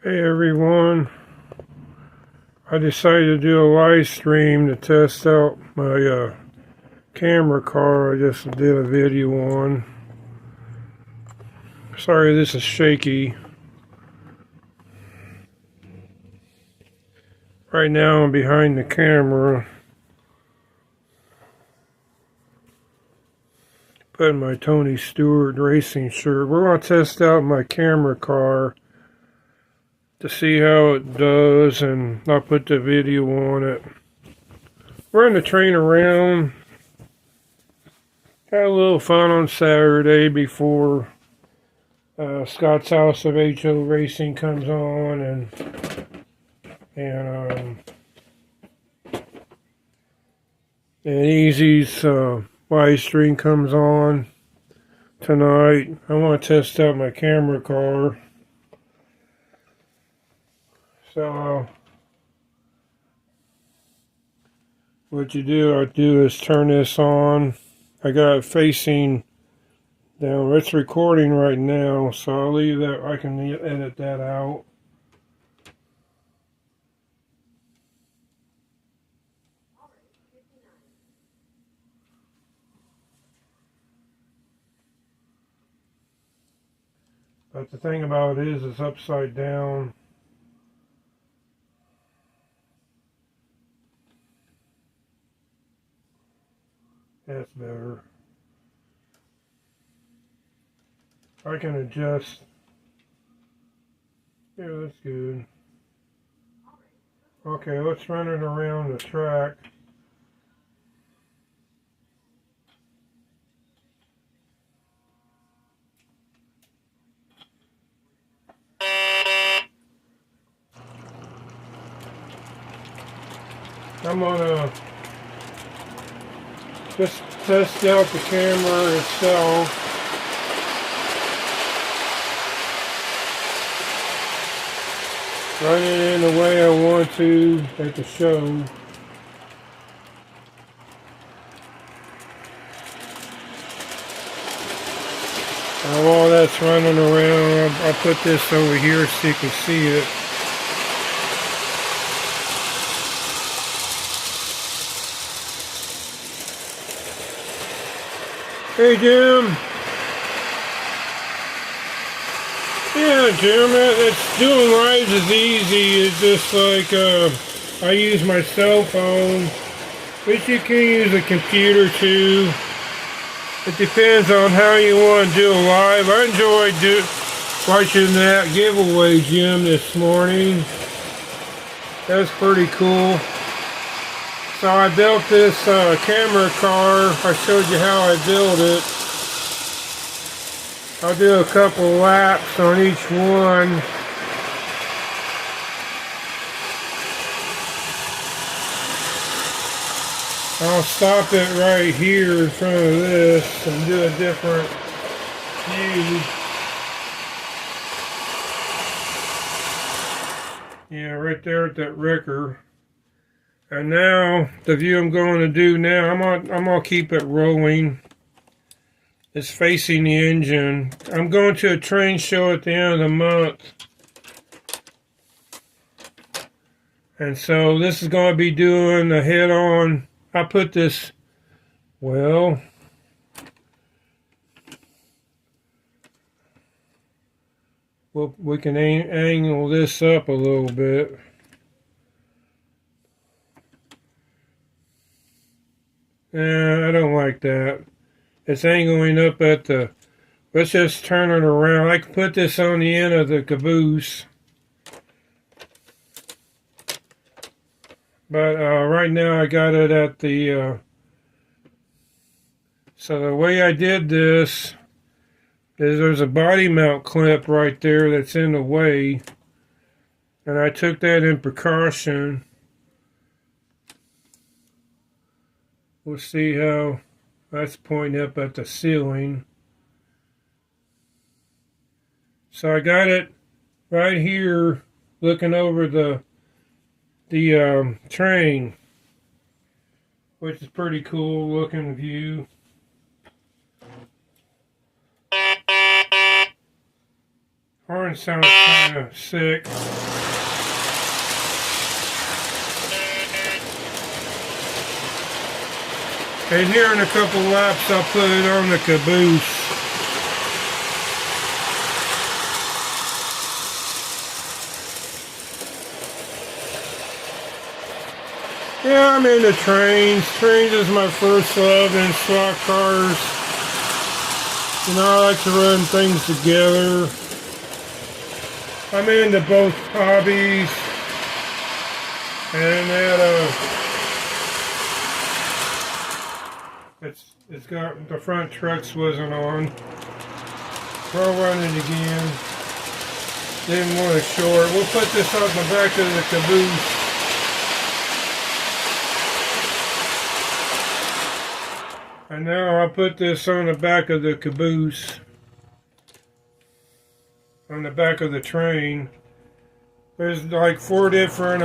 Hey everyone, I decided to do a live stream to test out my camera car I just did a video on. Sorry this is shaky. Right now I'm behind the camera, putting my Tony Stewart racing shirt. We're going to test out my camera car to see how it does, and I'll put the video on it. We're going to train around. Had a little fun on Saturday before Scott's House of HO Racing comes on, and Easy's live stream comes on tonight. I want to test out my camera car. So what I do is turn this on. I got it facing down. It's recording right now, so I'll leave that. I can edit that out. But the thing about it is it's upside down. That's better. I can adjust. Yeah, that's good. Okay, let's run it around the track. I'm gonna just test out the camera itself. Run it in the way I want to at the show. While that's running around, I'll put this over here so you can see it. Hey Jim. Yeah, Jim, it's doing rides is easy. It's just like I use my cell phone, but you can use a computer too. It depends on how you want to do a live. I enjoyed watching that giveaway, Jim, this morning. That's pretty cool. So I built this camera car. I showed you how I built it. I'll do a couple laps on each one. I'll stop it right here in front of this and do a different view. Yeah, right there at that wrecker. And now, the view I'm going to do now, I'm gonna keep it rolling. It's facing the engine. I'm going to a train show at the end of the month. And so this is going to be doing a head-on. I put this, well, we can angle this up a little bit. I don't like that. It's angling up at the, let's just turn it around. I can put this on the end of the caboose. But right now I got it at the, so the way I did this is there's a body mount clip right there that's in the way. And I took that in precaution. We'll see how that's pointing up at the ceiling. So I got it right here looking over the train, which is pretty cool looking view. horn sounds kind of sick. And here in a couple laps I'll put it on the caboose. Yeah, I'm into trains. Trains is my first love in slot cars. You know, I like to run things together. I'm into both hobbies. And that, it's got, the front trucks wasn't on. We'll run it again. Didn't want it short. We'll put this on the back of the caboose. And now I'll put this on the back of the caboose. On the back of the train. There's like 4 different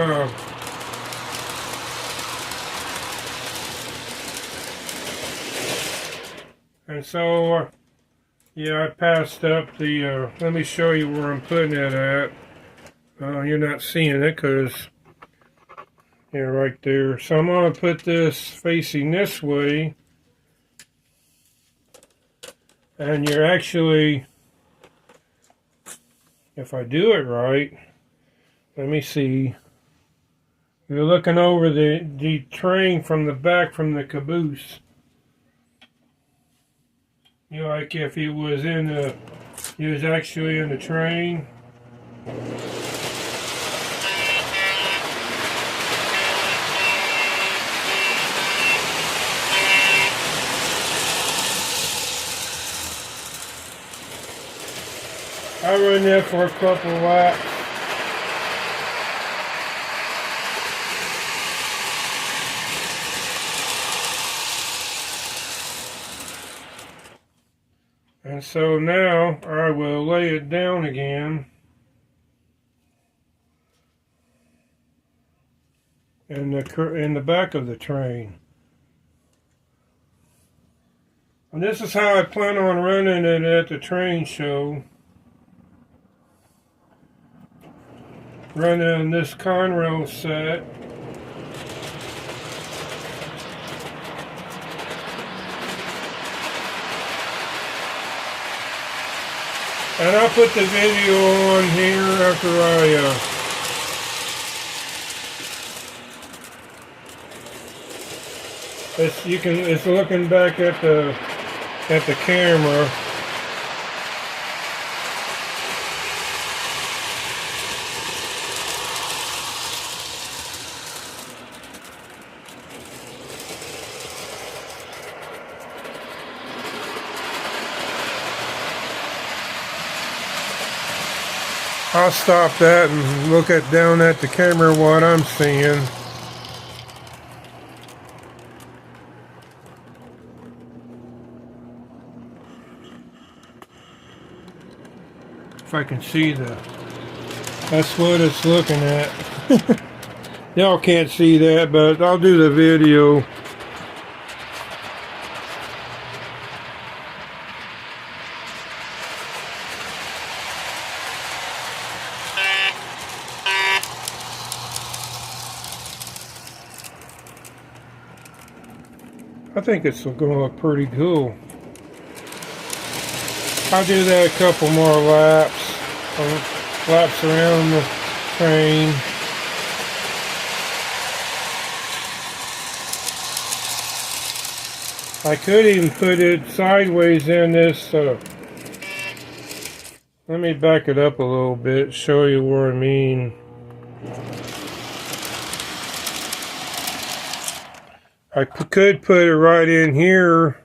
and so yeah, I passed up the let me show you where I'm putting it at. You're not seeing it because yeah, right there. So I'm going to put this facing this way. And you're actually, if I do it right, let me see. You're looking over the train from the back from the caboose. You know, like if he was actually in the train. I run that for a couple of laps. And so now I will lay it down again. In the back of the train. And this is how I plan on running it at the train show. Running this Conrail set. And I'll put the video on here after it's looking back at the camera. I'll stop that and look down at the camera what I'm seeing. If I can see that's what it's looking at. Y'all can't see that, but I'll do the video. I think it's going to look pretty cool. I'll do that a couple more laps. Laps around the train. I could even put it sideways in this. Let me back it up a little bit, show you what I mean. I could put it right in here,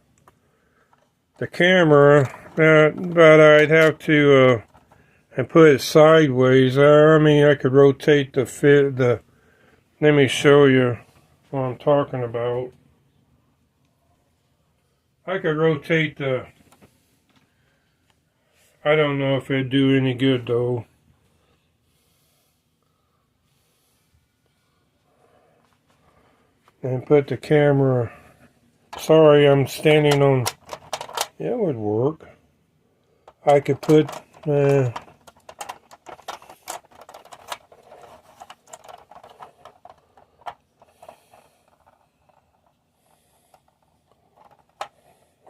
the camera, but I'd have to and put it sideways. I mean, I could rotate let me show you what I'm talking about. I could rotate I don't know if it'd do any good though. And put the camera, sorry, I'm standing on, yeah, it would work. I could put,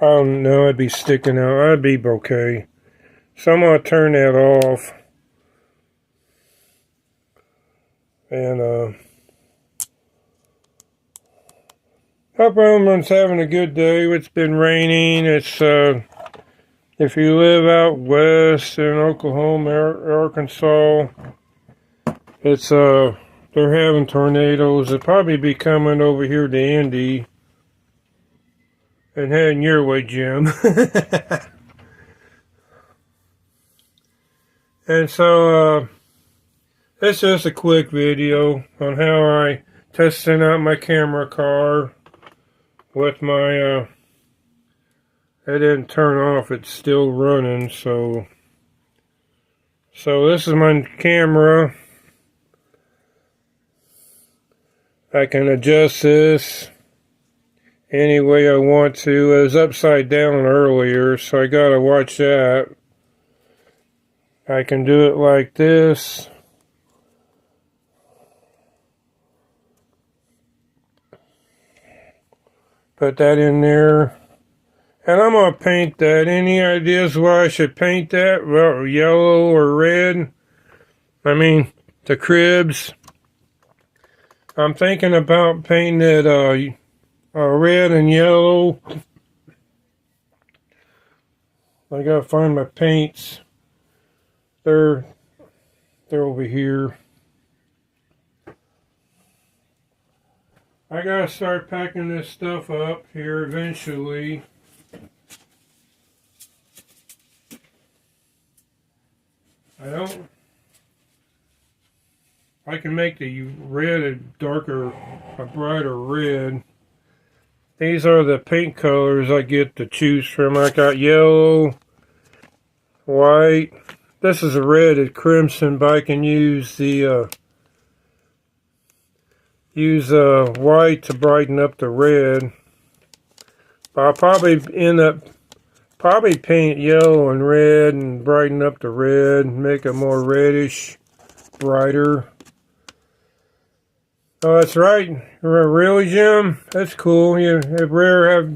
I don't know, it'd be sticking out. I'd be okay. So I'm going to turn that off. And, hope everyone's having a good day. It's been raining. It's, if you live out west in Oklahoma, Arkansas, it's, they're having tornadoes. They'll probably be coming over here to Indy. And heading your way, Jim. And so, it's just a quick video on how I testing out my camera car with my, it didn't turn off, it's still running, so this is my camera. I can adjust this any way I want to. It was upside down earlier, so I gotta watch that. I can do it like this. Put that in there. And I'm going to paint that. Any ideas why I should paint that? Well, yellow or red? I mean, the cribs. I'm thinking about painting it red and yellow. I got to find my paints. They're over here. I gotta start packing this stuff up here eventually. I can make the red a darker, a brighter red. These are the paint colors I get to choose from. I got yellow, white. This is a red and crimson, but I can use the white to brighten up the red. But I'll probably end up paint yellow and red and brighten up the red and make it more reddish, brighter. Oh, that's right. Really, Jim? That's cool. You rare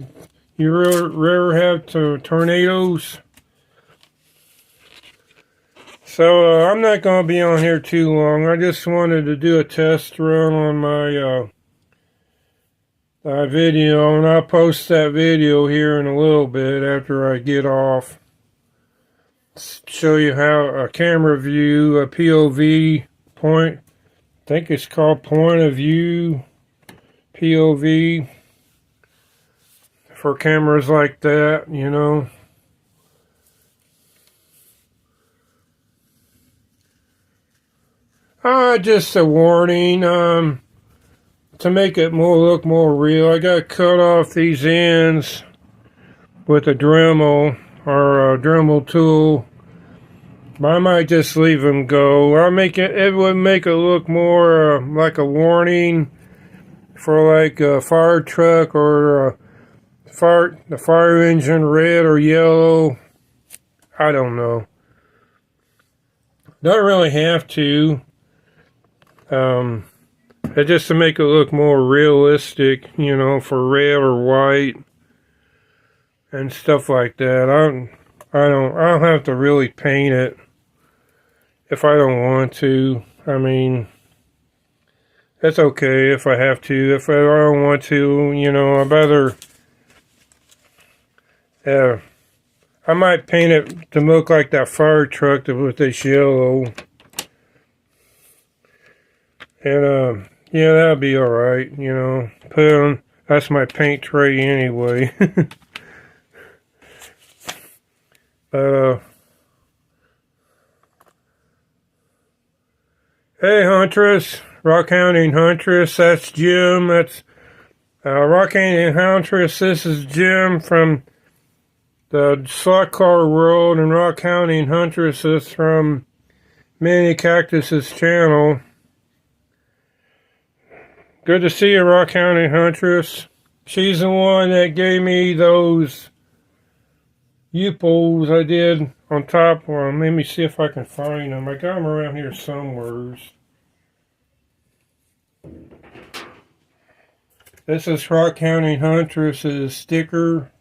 have tornadoes. So, I'm not going to be on here too long. I just wanted to do a test run on my video, and I'll post that video here in a little bit after I get off. Show you how a camera view, a POV point, I think it's called point of view, POV, for cameras like that, you know. Just a warning, to make it look more real. I got to cut off these ends with a Dremel or a Dremel tool. I might just leave them go. It would make it look more like a warning for like a fire truck or the fire engine, red or yellow. I don't know. Don't really have to. Just to make it look more realistic, you know, for red or white and stuff like that. I don't have to really paint it if I don't want to. I mean, that's okay if I have to. If I don't want to, you know, I better. I might paint it to look like that fire truck with this yellow. And, yeah, that'll be alright, you know. That's my paint tray anyway. But, hey, Huntress. Rock Hounding Huntress. That's Jim. That's, Rock Hounding Huntress. This is Jim from the Slot Car World, and Rock Hounding Huntress is from Manny Cactus's channel. Good to see you, Rock Hounding Huntress. She's the one that gave me those U-poles I did on top. Well, let me see if I can find them. I got them around here somewhere. This is Rock Hounding Huntress's sticker.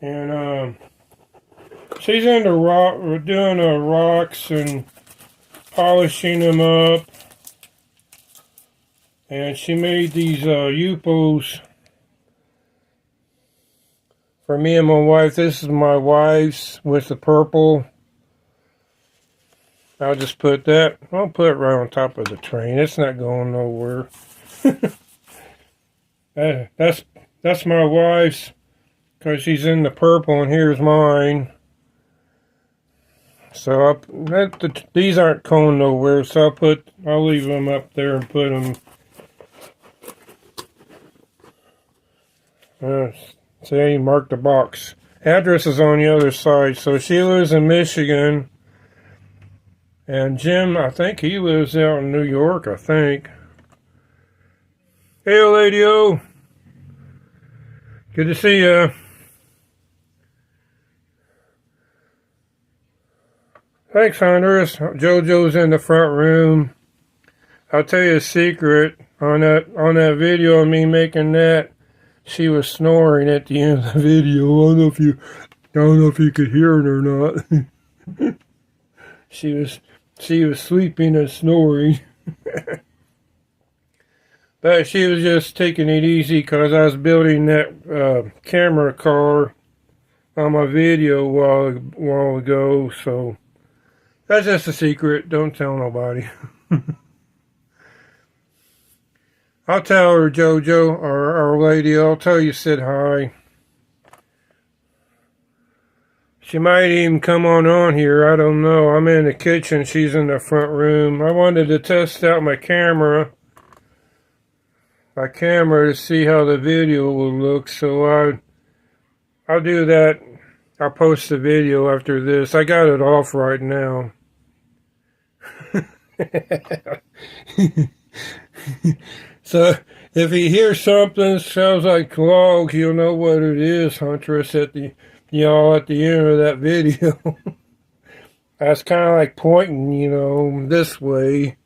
And she's into doing rocks and polishing them up. And she made these Yupos for me and my wife. This is my wife's with the purple. I'll just put that. I'll put it right on top of the train. It's not going nowhere. That's my wife's, because she's in the purple, and here's mine. So these aren't going nowhere. So I'll leave them up there and put them. See, mark the box. Address is on the other side. So she lives in Michigan. And Jim, I think he lives out in New York, I think. Hey, Lady-O. Good to see ya. Thanks, Andres. JoJo's in the front room. I'll tell you a secret. On that video of me making that, she was snoring at the end of the video. I don't know if you could hear it or not. She was sleeping and snoring. But she was just taking it easy because I was building that camera car on my video a while ago. So that's just a secret. Don't tell nobody. I'll tell her, JoJo, or our lady. I'll tell you said hi. She might even come on here. I don't know. I'm in the kitchen. She's in the front room. I wanted to test out my camera to see how the video will look. So I'll do that. I'll post the video after this. I got it off right now. So if you hear something sounds like logs, you'll know what it is, Huntress, at the end of that video. That's kind of like pointing, this way.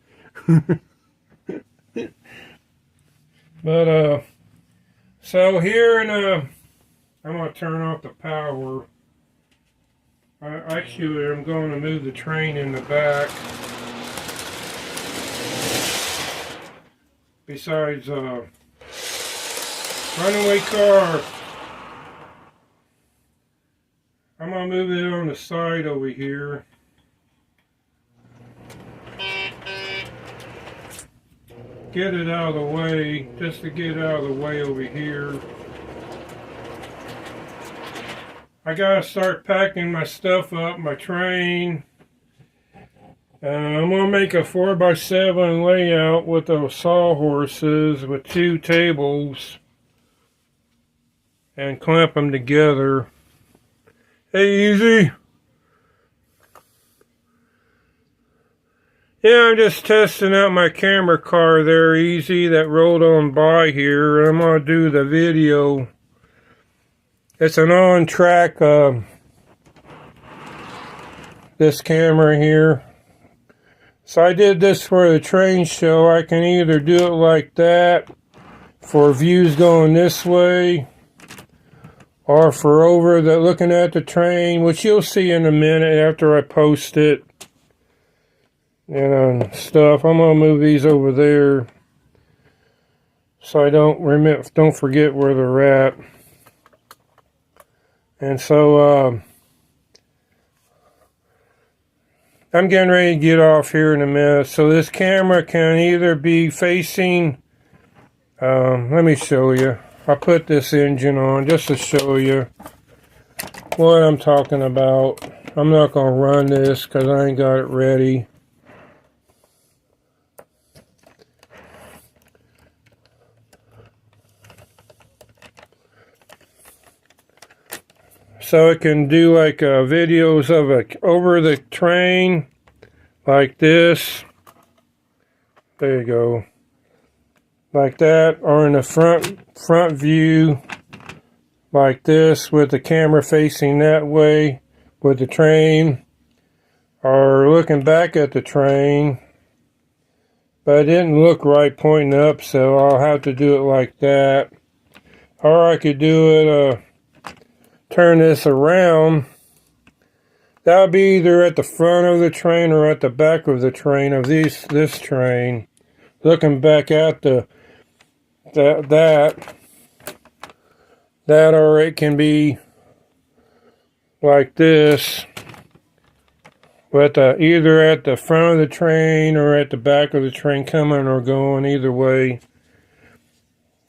But, so here I'm going to turn off the power. Actually, I'm going to move the train in the back. Besides, runaway car. I'm going to move it on the side over here. Get it out of the way, just to get out of the way over here. I gotta start packing my stuff up, my train. I'm gonna make a 4x7 layout with those sawhorses with 2 tables and clamp them together. Hey, Easy. Yeah, I'm just testing out my camera car there, Easy, that rolled on by here. I'm gonna do the video. It's an on-track, this camera here. So I did this for the train show. I can either do it like that for views going this way, or for looking at the train, which you'll see in a minute after I post it and stuff. I'm gonna move these over there so I don't forget where they're at. And so I'm getting ready to get off here in a minute. So this camera can either be facing, let me show you. I'll put this engine on just to show you what I'm talking about. I'm not going to run this because I ain't got it ready. So it can do like videos of over the train like this. There you go. Like that, or in the front view like this with the camera facing that way with the train, or looking back at the train. But it didn't look right pointing up, so I'll have to do it like that. Or I could do it turn this around. That'll be either at the front of the train or at the back of the train of this train. Looking back at that, or it can be like this, but either at the front of the train or at the back of the train, coming or going, either way.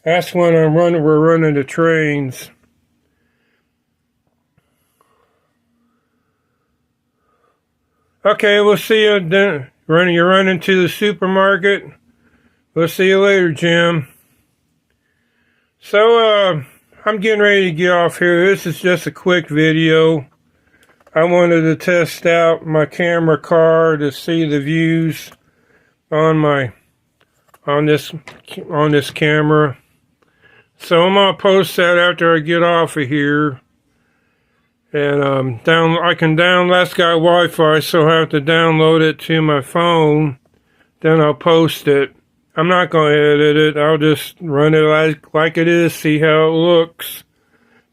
That's when we're running the trains. Okay, we'll see you then. You're running to the supermarket. We'll see you later, Jim. So, I'm getting ready to get off here. This is just a quick video. I wanted to test out my camera car to see the views on this camera. So I'm gonna post that after I get off of here. And that's got Wi-Fi, so I have to download it to my phone. Then I'll post it. I'm not gonna edit it. I'll just run it like it is, see how it looks.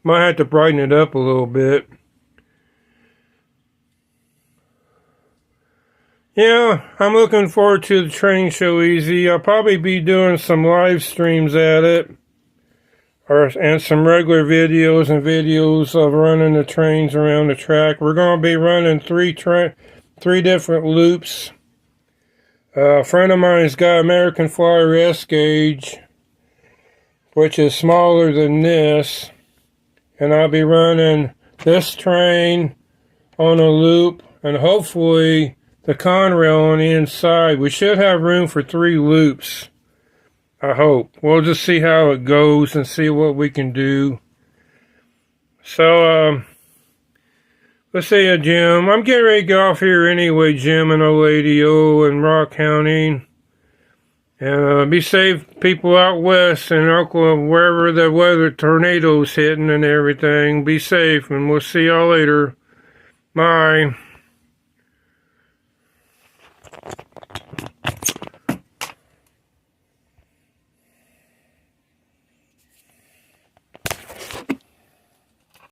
Might have to brighten it up a little bit. Yeah, I'm looking forward to the train show easy. I'll probably be doing some live streams at it. And some regular videos and videos of running the trains around the track. We're going to be running three different loops. A friend of mine's got American Flyer S gauge, which is smaller than this. And I'll be running this train on a loop and hopefully the Conrail on the inside. We should have room for 3 loops. I hope. We'll just see how it goes and see what we can do. So, let's see you, Jim. I'm getting ready to get off here anyway, Jim and old lady O and Rock County. And be safe, people out west in Oklahoma, wherever the weather, tornadoes hitting and everything. Be safe, and we'll see y'all later. Bye.